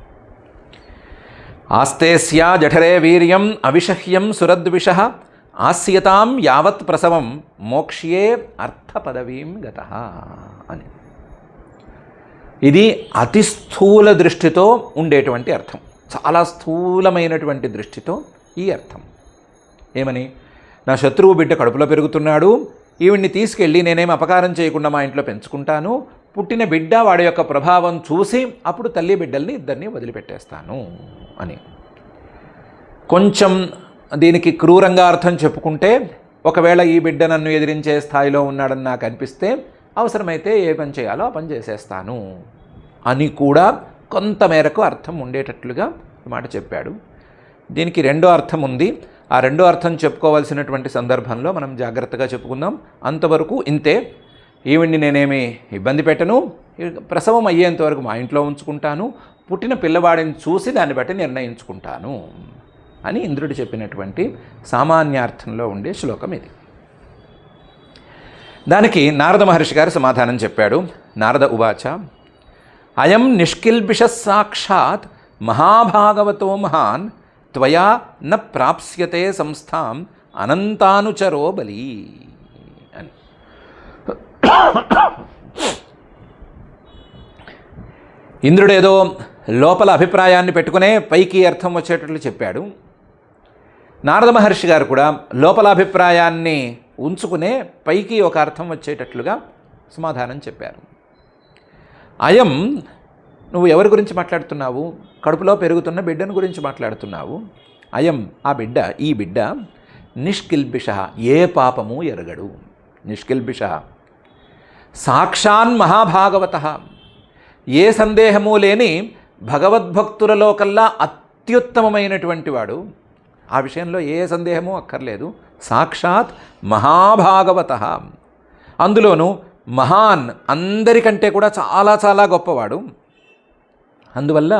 ఆస్తేస్యా జఠరే వీర్యం అవిషహ్యం సురద్విష ఆస్యతాం యావత్ ప్రసవం మోక్ష్యే అర్థ పదవీం గతః అని. ఇది అతి స్థూల దృష్టితో ఉండేటువంటి అర్థం, చాలా స్థూలమైనటువంటి దృష్టితో ఈ అర్థం. ఏమని? నా శత్రువు బిడ్డ కడుపులో పెరుగుతున్నాడు, ఈవిడ్ని తీసుకెళ్ళి నేనేం అపకారం చేయకుండా మా ఇంట్లో పెంచుకుంటాను, పుట్టిన బిడ్డ వాడి యొక్క ప్రభావం చూసి అప్పుడు తల్లి బిడ్డల్ని ఇద్దరిని వదిలిపెట్టేస్తాను అని. కొంచెం దీనికి క్రూరంగా అర్థం చెప్పుకుంటే, ఒకవేళ ఈ బిడ్డ నన్ను ఎదిరించే స్థాయిలో ఉన్నాడని నాకు అనిపిస్తే అవసరమైతే ఏ పని చేయాలో ఆ పని చేసేస్తాను అని కూడా కొంతమేరకు అర్థం ఉండేటట్లుగా మాట చెప్పాడు. దీనికి రెండో అర్థం ఉంది. ఆ రెండో అర్థం చెప్పుకోవాల్సినటువంటి సందర్భంలో మనం జాగ్రత్తగా చెప్పుకుందాం. అంతవరకు ఇంతే. ఈవిడ్ని నేనేమి ఇబ్బంది పెట్టను, ప్రసవం అయ్యేంతవరకు మా ఇంట్లో ఉంచుకుంటాను, పుట్టిన పిల్లవాడిని చూసి దాన్ని బట్టి నిర్ణయించుకుంటాను అని ఇంద్రుడు చెప్పినటువంటి సామాన్యార్థంలో ఉండే శ్లోకం ఇది. దానికి నారద మహర్షి గారు సమాధానం చెప్పాడు. నారద ఉవాచ అయం నిష్కిల్బిష సాక్షాత్ మహాభాగవతో మహాన్ త్వయా న ప్రాప్స్యతే సంస్థాం అనంతానుచరో బలి అని. ఇంద్రుడేదో లోపల అభిప్రాయాన్ని పెట్టుకునే పైకి అర్థం వచ్చేటట్లు చెప్పాడు. నారద మహర్షి గారు కూడా లోపల అభిప్రాయాన్ని ఉంచుకునే పైకి ఒక అర్థం వచ్చేటట్లుగా సమాధానం చెప్పారు. అయం, నువ్వు ఎవరి గురించి మాట్లాడుతున్నావు? కడుపులో పెరుగుతున్న బిడ్డను గురించి మాట్లాడుతున్నావు. అయం, ఈ బిడ్డ నిష్కిల్బిష, ఏ పాపము ఎరగడు. నిష్కిల్బిష సాక్షాన్ మహాభాగవత, ఏ సందేహము లేని భగవద్భక్తులలో కల్లా అత్యుత్తమమైనటువంటి వాడు. ఆ విషయంలో ఏ సందేహమూ అక్కర్లేదు. సాక్షాత్ మహాభాగవత, అందులోనూ మహాన్, అందరికంటే కూడా చాలా చాలా గొప్పవాడు. అందువల్ల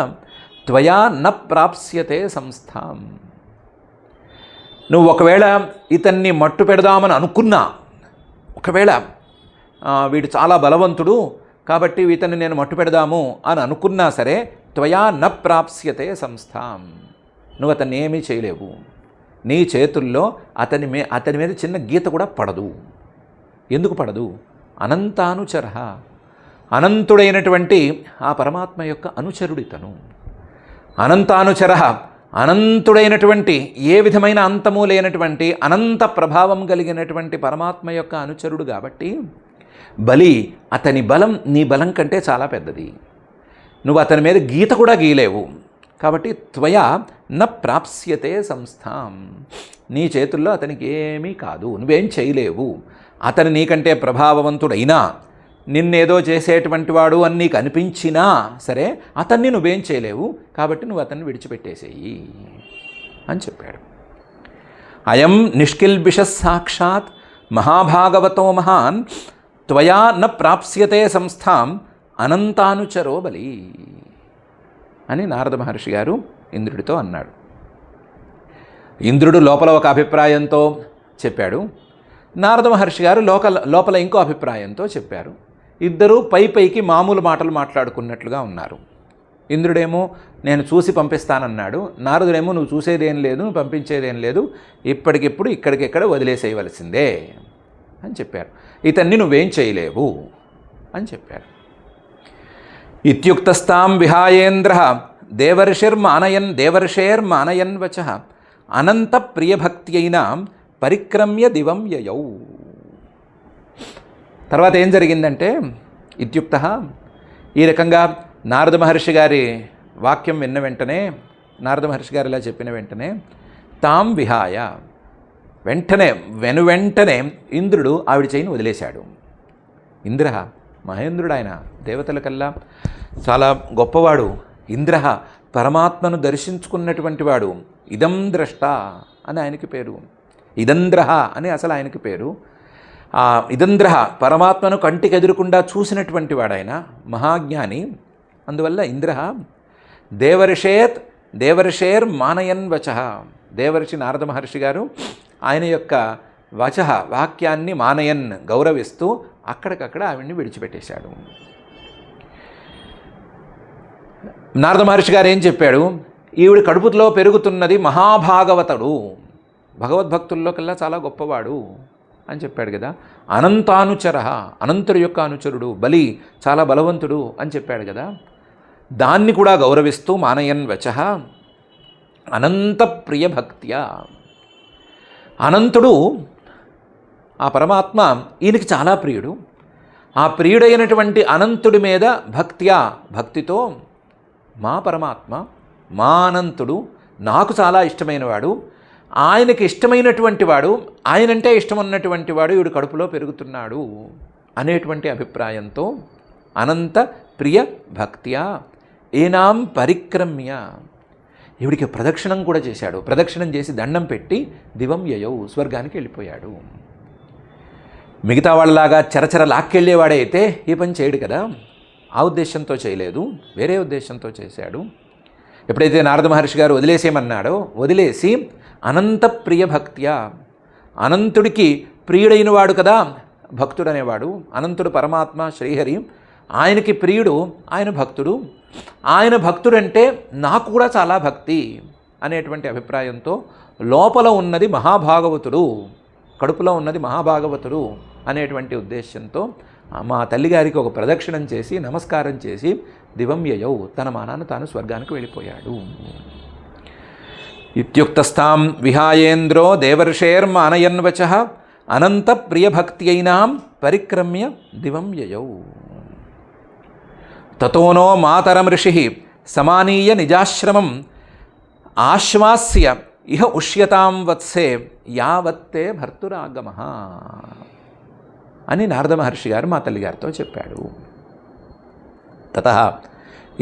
త్వయా న ప్రాప్స్యతే సంస్థాం, నువ్వు ఒకవేళ ఇతన్ని మట్టు పెడదామని అనుకున్నా, ఒకవేళ వీడు చాలా బలవంతుడు కాబట్టి ఇతన్ని నేను మట్టు పెడదాము అని అనుకున్నా సరే, త్వయా న ప్రాప్స్యతే సంస్థాం, నువ్వు అతన్ని ఏమీ చేయలేవు. నీ చేతుల్లో అతని మీద చిన్న గీత కూడా పడదు. ఎందుకు పడదు? అనంతానుచర, అనంతుడైనటువంటి ఆ పరమాత్మ యొక్క అనుచరుడితను. అనంతానుచర, అనంతుడైనటువంటి, ఏ విధమైన అంతము లేనటువంటి అనంత ప్రభావం కలిగినటువంటి పరమాత్మ యొక్క అనుచరుడు కాబట్టి బలి, అతని బలం నీ బలం కంటే చాలా పెద్దది. నువ్వు అతని మీద గీత కూడా గీయలేవు. కాబట్టి త్వయా న ప్రాప్స్యతే సంస్థాం, నీ చేతుల్లో అతనికి ఏమీ కాదు, నువ్వేం చేయలేవు. అతను నీకంటే ప్రభావవంతుడైనా, నిన్నేదో చేసేటువంటి వాడు అని నీకు అనిపించినా సరే అతన్ని నువ్వేం చేయలేవు. కాబట్టి నువ్వు అతన్ని విడిచిపెట్టేసేయి అని చెప్పాడు. అయం నిష్కిల్బిష సాక్షాత్ మహాభాగవతో మహాన్ త్వయా న ప్రాప్స్యతే సంస్థాం అనంతానుచరో బలి అని నారద మహర్షి గారు ఇంద్రుడితో అన్నాడు. ఇంద్రుడు లోపల ఒక అభిప్రాయంతో చెప్పాడు, నారద మహర్షి గారు లోపల ఇంకో అభిప్రాయంతో చెప్పారు. ఇద్దరూ పైకి మామూలు మాటలు మాట్లాడుకున్నట్లుగా ఉన్నారు. ఇంద్రుడేమో నేను చూసి పంపిస్తానన్నాడు, నారదుడేమో నువ్వు చూసేదేం లేదు, నువ్వు పంపించేదేం లేదు, ఇప్పటికిప్పుడు ఇక్కడికెక్కడ వదిలేసేయవలసిందే అని చెప్పారు. ఇతన్ని నువ్వేం చేయలేవు అని చెప్పారు. ఇత్యుక్తస్తాం విహాయేంద్ర దేవర్షేర్మానయన్ వచః అనంత ప్రియభక్త్యైన పరిక్రమ్య దివం యయౌ. తర్వాత ఏం జరిగిందంటే, ఇత్యుక్త, ఈ రకంగా నారద మహర్షి గారి వాక్యం విన్న వెంటనే, నారద మహర్షి గారు ఇలా చెప్పిన వెంటనే తాం విహాయ, వెంటనే ఇంద్రుడు ఆవిడ చేయిని వదిలేశాడు. ఇంద్ర మహేంద్రుడు, ఆయన దేవతలకల్లా చాలా గొప్పవాడు. ఇంద్ర పరమాత్మను దర్శించుకున్నటువంటి వాడు. ఇదం ద్రష్ట అని ఆయనకి పేరు, ఇదంద్ర అని అసలు ఆయనకి పేరు. ఇదంద్ర పరమాత్మను కంటికి ఎదురకుండా చూసినటువంటి వాడాయన, మహాజ్ఞాని. అందువల్ల ఇంద్ర దేవర్షేర్ మానయన్ వచః, దేవర్షి నారద మహర్షి గారు ఆయన యొక్క వాక్యాన్ని మానయన్ గౌరవిస్తూ అక్కడికక్కడ ఆవిడ్ని విడిచిపెట్టేశాడు. నారద మహర్షి గారు ఏం చెప్పాడు, ఈవిడ కడుపులో పెరుగుతున్నది మహాభాగవతుడు, భగవద్భక్తుల్లో కల్లా చాలా గొప్పవాడు అని చెప్పాడు కదా. అనంతానుచర, అనంతుడి యొక్క అనుచరుడు, బలి చాలా బలవంతుడు అని చెప్పాడు కదా. దాన్ని కూడా గౌరవిస్తూ మానయన్ వచః అనంత ప్రియభక్త్యా, అనంతుడు ఆ పరమాత్మ ఈయనకి చాలా ప్రియుడు. ఆ ప్రియుడైనటువంటి అనంతుడి మీద భక్తితో మా పరమాత్మ, మా అనంతుడు నాకు చాలా ఇష్టమైనవాడు, ఆయనకి ఇష్టమైనటువంటి వాడు, ఆయనంటే ఇష్టం ఉన్నటువంటి వాడు ఈవిడ కడుపులో పెరుగుతున్నాడు అనేటువంటి అభిప్రాయంతో అనంత ప్రియ భక్త్యా ఏనాం పరిక్రమ్య, ఈవిడికి ప్రదక్షిణం కూడా చేశాడు. ప్రదక్షిణం చేసి దండం పెట్టి దివం యయౌ, స్వర్గానికి వెళ్ళిపోయాడు. మిగతా వాళ్ళలాగా చరచర లాక్కెళ్ళేవాడైతే ఈ పని చేయడు కదా. ఆ ఉద్దేశంతో చేయలేదు, వేరే ఉద్దేశంతో చేశాడు. ఎప్పుడైతే నారద మహర్షి గారు వదిలేసేయమన్నాడో, వదిలేసి అనంత ప్రియభక్త్యా, అనంతుడికి ప్రియుడైన వాడు కదా భక్తుడు అనేవాడు. అనంతుడు పరమాత్మ శ్రీహరి, ఆయనకి ప్రియుడు, ఆయన భక్తుడు. ఆయన భక్తుడంటే నాకు కూడా చాలా భక్తి అనేటువంటి అభిప్రాయంతో లోపల ఉన్నది మహాభాగవతుడు, కడుపులో ఉన్నది మహాభాగవతుడు అనేటువంటి ఉద్దేశంతో మా తల్లిగారికి ఒక ప్రదక్షిణం చేసి నమస్కారం చేసి దివం యయౌ, తన మానాన్ని తాను స్వర్గానికి వెళ్ళిపోయాడు. ఇత్యుక్తస్తాం విహాయేంద్రో దేవర్షేర్మానయన్ వచః అనంత ప్రియభక్త్యైనాం పరిక్రమ్య దివం యయౌ. తతోనో మాతరం ఋషి సమానీయ నిజాశ్రమం ఆశ్వాస్య ఇహ ఉష్యతాం వత్సే యావత్తే భర్తురాగమః అని నారద మహర్షి గారు మా తల్లిగారితో చెప్పాడు. తతః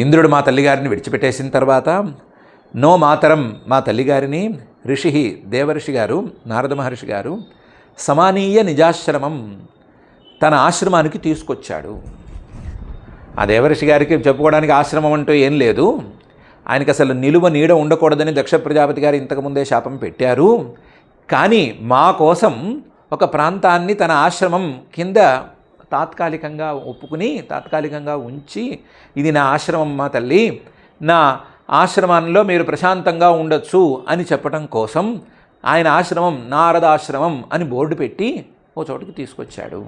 ఇంద్రుడు మా తల్లిగారిని విడిచిపెట్టేసిన తర్వాత నో మాతరం, మా తల్లిగారిని ఋషి దేవర్షి గారు నారద మహర్షి గారు సమానీయ నిజాశ్రమం, తన ఆశ్రమానికి తీసుకొచ్చాడు. ఆ దేవర్షి గారికి చెప్పుకోవడానికి ఆశ్రమం అంటూ ఏం లేదు. ఆయనకి అసలు నిలువ నీడ ఉండకూడదని దక్ష ప్రజాపతి గారు ఇంతకుముందే శాపం పెట్టారు. కానీ మా కోసం ఒక ప్రాంతాన్ని తన ఆశ్రమం కింద తాత్కాలికంగా ఉంచి, ఇది నా ఆశ్రమం మా తల్లి, నా ఆశ్రమంలో మీరు ప్రశాంతంగా ఉండొచ్చు అని చెప్పడం కోసం ఆయన ఆశ్రమం నారదాశ్రమం అని బోర్డు పెట్టి ఓ చోటుకి తీసుకొచ్చాడు.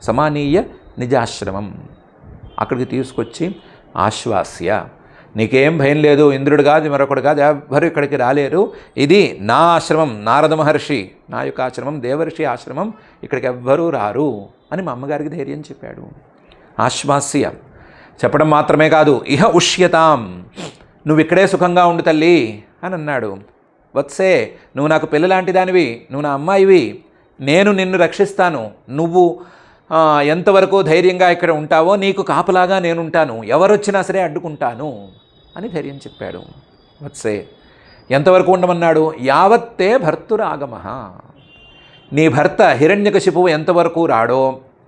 సమానీయ నిజాశ్రమం. అక్కడికి తీసుకొచ్చి ఆశ్వాస్య, నీకేం భయం లేదు, ఇంద్రుడు కాదు మరొకడు కాదు, ఎవరు ఇక్కడికి రాలేరు, ఇది నా ఆశ్రమం, నారద మహర్షి నా యొక్క ఆశ్రమం, దేవర్షి ఆశ్రమం, ఇక్కడికి ఎవ్వరూ రారు అని మా అమ్మగారికి ధైర్యం చెప్పాడు. ఆశ్వాస్య చెప్పడం మాత్రమే కాదు, ఇహ ఉష్యతాం, నువ్వు ఇక్కడే సుఖంగా ఉండు తల్లి అని అన్నాడు. వత్సే, నువ్వు నాకు పిల్లలాంటి దానివి, నువ్వు నా అమ్మాయివి, నేను నిన్ను రక్షిస్తాను, నువ్వు ఎంతవరకు ధైర్యంగా ఇక్కడ ఉంటావో నీకు కాపలాగా నేనుంటాను, ఎవరొచ్చినా సరే అడ్డుకుంటాను అని ధైర్యం చెప్పాడు. వత్సే, ఎంతవరకు ఉండమన్నాడు? యావత్తే భర్తురాగమః, నీ భర్త హిరణ్యకశిపువు ఎంతవరకు రాడో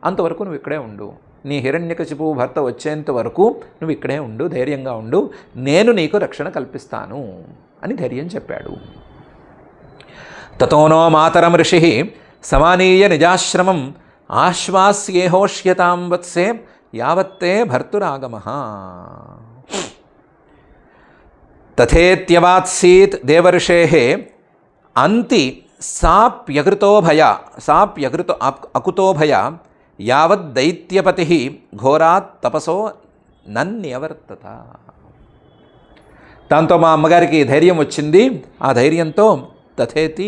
అంతవరకు నువ్వు ఇక్కడే ఉండు, నీ హిరణ్యకశిపువు భర్త వచ్చేంత వరకు నువ్వు ఇక్కడే ఉండు, ధైర్యంగా ఉండు, నేను నీకు రక్షణ కల్పిస్తాను అని ధైర్యం చెప్పాడు. తతోనో మాతరం ఋషి సమానీయ నిజాశ్రమం ఆశ్వాస్యేహోష్యతాం వత్సే యావత్తే భర్తురాగమః. తథేత్యవాత్సీత్ దేవర్షేః అంతి సాప్యకృతో అకుతో భయ యావద్దైత్యపతిః ఘోరాత్ తపసో నన్యవర్తత. దాంతో మా అమ్మగారికి ధైర్యం వచ్చింది. ఆ ధైర్యంతో తథేతి,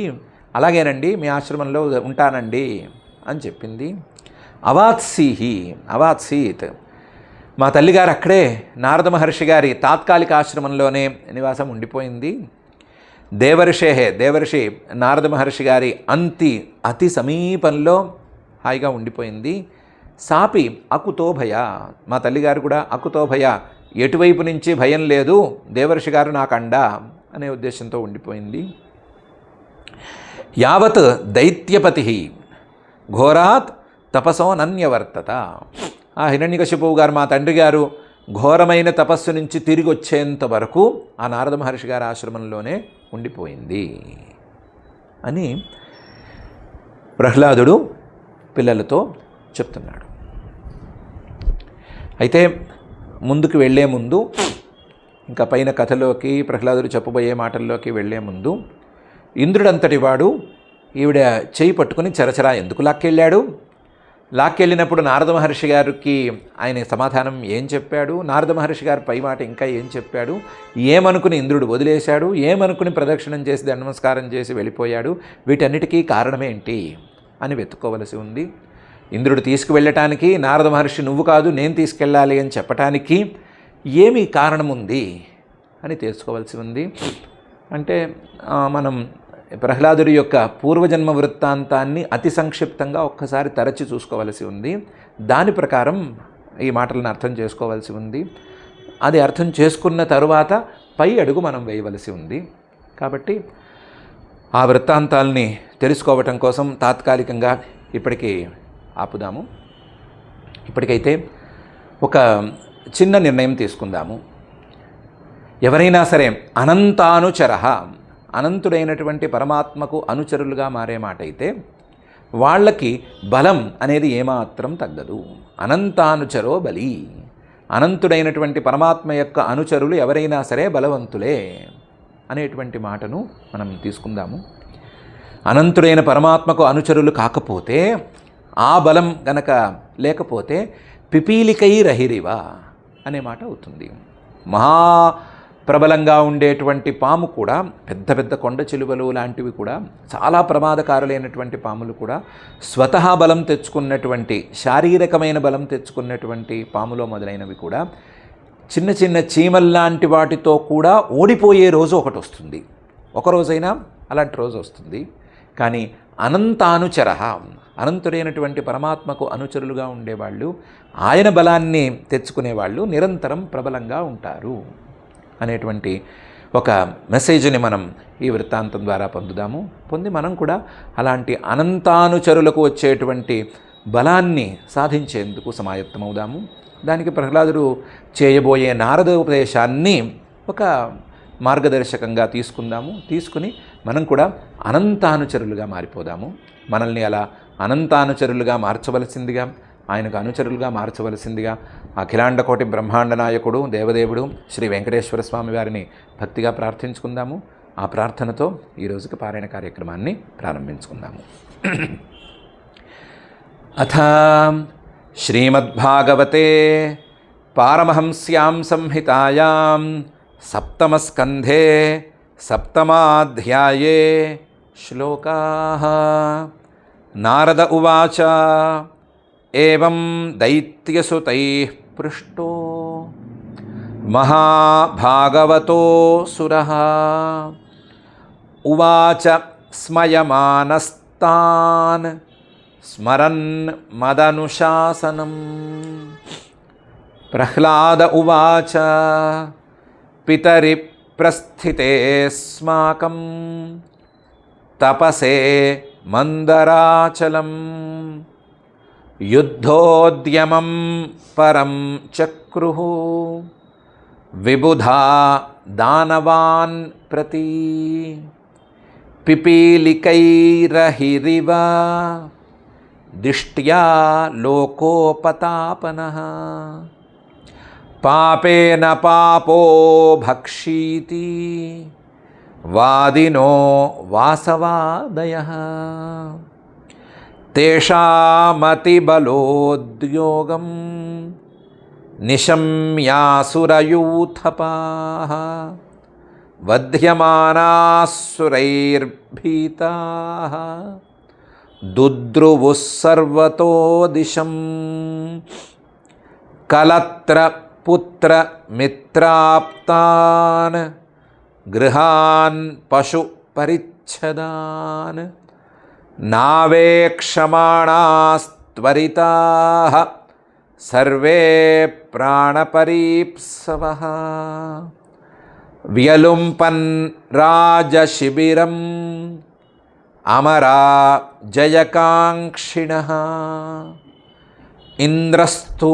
అలాగేనండి మీ ఆశ్రమంలో ఉంటానండి అని చెప్పింది. అవాత్సీత్, మా తల్లిగారు అక్కడే నారద మహర్షి గారి తాత్కాలిక ఆశ్రమంలోనే నివాసం ఉండిపోయింది. దేవర్షి నారద మహర్షి గారి అతి సమీపంలో హాయిగా ఉండిపోయింది. సాపి అకుతో భయ, మా తల్లిగారు కూడా అకుతో భయ, ఎటువైపు నుంచి భయం లేదు, దేవర్షి గారు నాకు అండా అనే ఉద్దేశంతో ఉండిపోయింది. యావత్ దైత్యపతి ఘోరాత్ తపసో నన్యవర్తత. ఆ హిరణ్యకశిపువు గారు మా తండ్రి గారు ఘోరమైన తపస్సు నుంచి తిరిగి వచ్చేంత వరకు ఆ నారద మహర్షి గారి ఆశ్రమంలోనే ఉండిపోయింది అని ప్రహ్లాదుడు పిల్లలతో చెప్తున్నాడు. అయితే ముందుకు వెళ్ళే ముందు, ఇంకా పైన కథలోకి ప్రహ్లాదుడు చెప్పబోయే మాటల్లోకి వెళ్ళే ముందు, ఇంద్రుడంతటి వాడు ఈవిడ చేయి పట్టుకుని చరచరా ఎందుకు లాక్కెళ్ళాడు, లాక్కెళ్ళినప్పుడు నారద మహర్షి గారికి ఆయన సమాధానం ఏం చెప్పాడు, నారద మహర్షి గారి పై మాట ఇంకా ఏం చెప్పాడు, ఏమనుకుని ఇంద్రుడు వదిలేశాడు, ఏమనుకుని ప్రదక్షిణం చేసి దండ నమస్కారం చేసి వెళ్ళిపోయాడు, వీటన్నిటికీ కారణమేంటి అని వెతుక్కోవలసి ఉంది. ఇంద్రుడు తీసుకువెళ్ళటానికి నారద మహర్షి నువ్వు కాదు నేను తీసుకెళ్ళాలి అని చెప్పటానికి ఏమి కారణం ఉంది అని తెలుసుకోవాల్సి ఉంది. అంటే మనం ప్రహ్లాదుడి యొక్క పూర్వజన్మ వృత్తాంతాన్ని అతి సంక్షిప్తంగా ఒక్కసారి తరచి చూసుకోవలసి ఉంది. దాని ప్రకారం ఈ మాటలను అర్థం చేసుకోవాల్సి ఉంది. అది అర్థం చేసుకున్న తరువాత పై అడుగు మనం వేయవలసి ఉంది. కాబట్టి ఆ వృత్తాంతాలని తెలుసుకోవటం కోసం తాత్కాలికంగా ఇప్పటికీ ఆపుదాము. ఇప్పటికైతే ఒక చిన్న నిర్ణయం తీసుకుందాము. ఎవరైనా సరే అనంతానుచరః, అనంతుడైనటువంటి పరమాత్మకు అనుచరులుగా మారే మాట అయితే వాళ్ళకి బలం అనేది ఏమాత్రం తగ్గదు. అనంతానుచరో బలి, అనంతుడైనటువంటి పరమాత్మ యొక్క అనుచరులు ఎవరైనా సరే బలవంతులే అనేటువంటి మాటను మనం తీసుకుందాము. అనంతుడైన పరమాత్మకు అనుచరులు కాకపోతే, ఆ బలం గనక లేకపోతే పిపీలికై రహిరివ అనే మాట అవుతుంది. ప్రబలంగా ఉండేటువంటి పాము కూడా, పెద్ద పెద్ద కొండ చిలువలు లాంటివి కూడా, చాలా ప్రమాదకారులైనటువంటి పాములు కూడా, స్వతహా బలం తెచ్చుకున్నటువంటి, శారీరకమైన బలం తెచ్చుకున్నటువంటి పాములో మొదలైనవి కూడా చిన్న చిన్న చీమల్లాంటి వాటితో కూడా ఓడిపోయే రోజు ఒకటి వస్తుంది. ఒకరోజైనా అలాంటి రోజు వస్తుంది. కానీ అనంతానుచర, అనంతుడైనటువంటి పరమాత్మకు అనుచరులుగా ఉండేవాళ్ళు, ఆయన బలాన్ని తెచ్చుకునేవాళ్ళు నిరంతరం ప్రబలంగా ఉంటారు అనేటువంటి ఒక మెసేజ్ని మనం ఈ వృత్తాంతం ద్వారా పొంది మనం కూడా అలాంటి అనంతానుచరులకు వచ్చేటువంటి బలాన్ని సాధించేందుకు సమాయత్తమవుదాము. దానికి ప్రహ్లాదుడు చేయబోయే నారదోపదేశాన్ని ఒక మార్గదర్శకంగా తీసుకుని మనం కూడా అనంతానుచరులుగా మారిపోదాము. మనల్ని అలా అనంతానుచరులుగా మార్చవలసిందిగా, ఆయనకు అనుచరులుగా మార్చవలసిందిగా అఖిలాండకోటి బ్రహ్మాండ నాయకుడు దేవదేవుడు శ్రీ వెంకటేశ్వర స్వామి వారిని భక్తిగా ప్రార్థించుకుందాము. ఆ ప్రార్థనతో ఈరోజుకి పారాయణ కార్యక్రమాన్ని ప్రారంభించుకుందాము. అథ శ్రీమద్భాగవతే పారమహంస్యాం సంహితాయాం సప్తమస్కంధే సప్తమాధ్యాయే శ్లోకాః. నారద ఉవాచ ఏవం దైత్యసుతైః పృష్టో మహాభాగవతో సురః ఉవాచ స్మయమానస్తాన్ స్మరన్ మదనుశాసనం. ప్రహ్లాద ఉవాచ పితరి ప్రస్థితేస్మాకం తపసే మందరాచలం యుద్ధోద్యమం పరం చక్రుః విబుధా దానవాన్ ప్రతి పిపీలికైరహిరివ దిష్ట్యా లోకోపతాపనః పాపేన పాపో భక్షీతి వాదినో వాసవాదయః తేషామతిబలోద్యోగం నిశమ్యాసురయూథపాః వధ్యమానాసురైర్భీతాః దుద్రువుః సర్వతో దిశం. కలత్ర పుత్ర మిత్రాప్తాన్ గృహాన్ పశు పరిచ్ఛదాన్ నావేక్షమాణాస్త్వరితాః సర్వే ప్రాణపరీప్సవః వ్యలుంపన్ రాజశిబిరం అమరా జయకాంక్షిణః ఇంద్రస్తు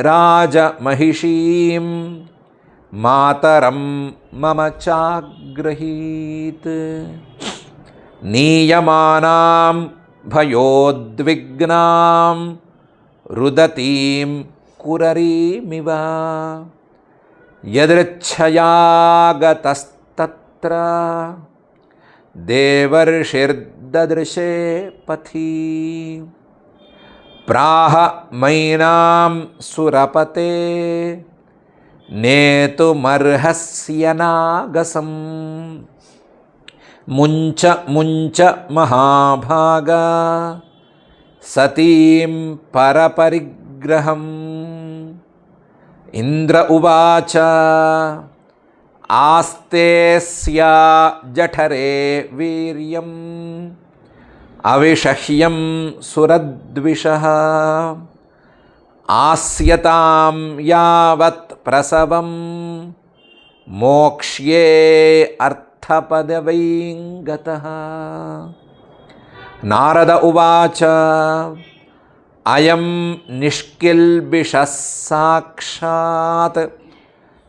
రాజమహిషీం మాతరం మమ చాగ్రహీత్ నీయమానాం భయోద్విగ్నాం రుదతీం కురరీమివ యదృచ్ఛయాగతస్తత్ర దేవర్షిర్దదృశే పథి ప్రాహ మైనాం సురపతే నేతుమర్హస్య నాగసం ముంచ ముంచ మహాభాగా సతీం పరపరిగ్రహం. ఇంద్ర ఉవాచ ఆస్తే స్యా జఠరే వీర్యం అవిషహ్యం సురద్విషః ఆస్యతాం యావత్ ప్రసవం మోక్ష్యే అర్థపదవైం గతః. నారద ఉవాచ అయం నిష్కిల్బిషః సాక్షాత్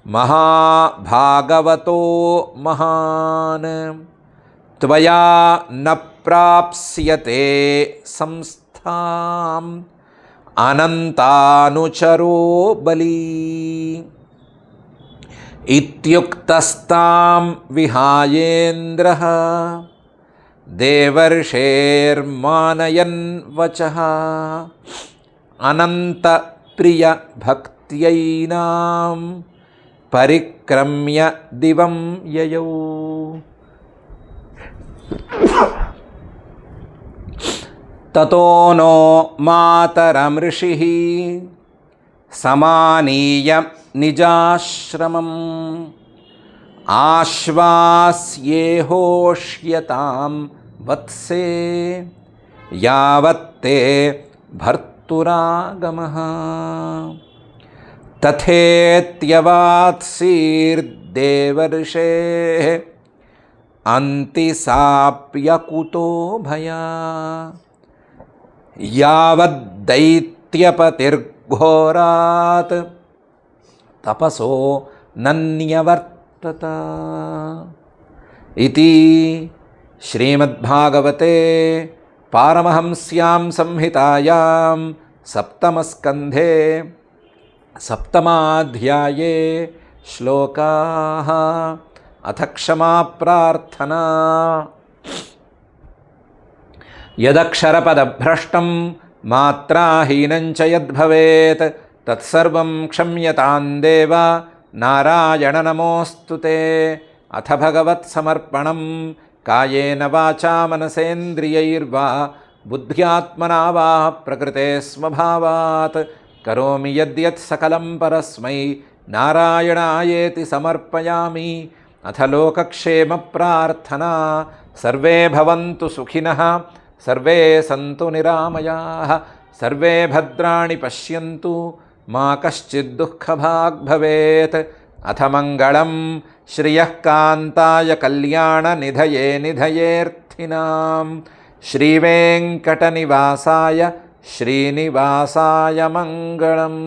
మహాభాగవతో మహాన్ త్వయా న ప్రాప్స్యతే సంస్థాం అనంతానుచరో బలీ. ఇత్యుక్తస్తాం విహాయేంద్రః దేవర్షేర్మానయన్ వచః అనంత ప్రియ భక్త్యైనాం పరిక్రమ్య దివం యయౌ. తతో నో మాతరమృషిః సమానీయ నిజాశ్రమం ఆశ్వాస్యేహోష్యతాం వత్సే యావత్తే భర్తురాగమః. తథేత్యవాత్సీర్దేవర్షేః అంతిసాప్యకుతో భయా యావద్దైత్యపతిర్ఘోరాత్ తపసో నన్యవర్తతే. तथा। इति श्रीमद्भागवते पारमहंस्यां संहितायां सप्तमस्कन्धे सप्तमाध्याये श्लोकाः। अथ क्षमा प्रार्थना। यदक्षरपदभ्रष्टं मात्राहीनं च यद्भवेत् तत्सर्वं क्षम्यतां देव नारायण नमोऽस्तु ते। अथ भगवत्समर्पणं कायेन वाचा मनसेन्द्रियैर्वा बुद्ध्यात्मना वा प्रकृते स्वभावात् करोमि यद्यत् सकलं परस्मै नारायणायेति समर्पयामि। अथ लोकक्षेमप्रार्थना। सर्वे भवन्तु सुखिनः सर्वे सन्तु निरामयाः सर्वे भद्राणि पश्यन्तु मा कश्चित् दुःखभाग् भवेत्। अथ मङ्गलं श्रियः कान्ताय कल्याणनिधये निधयेऽर्थिनां श्रीवेङ्कटनिवासाय श्रीनिवासाय मङ्गलम्।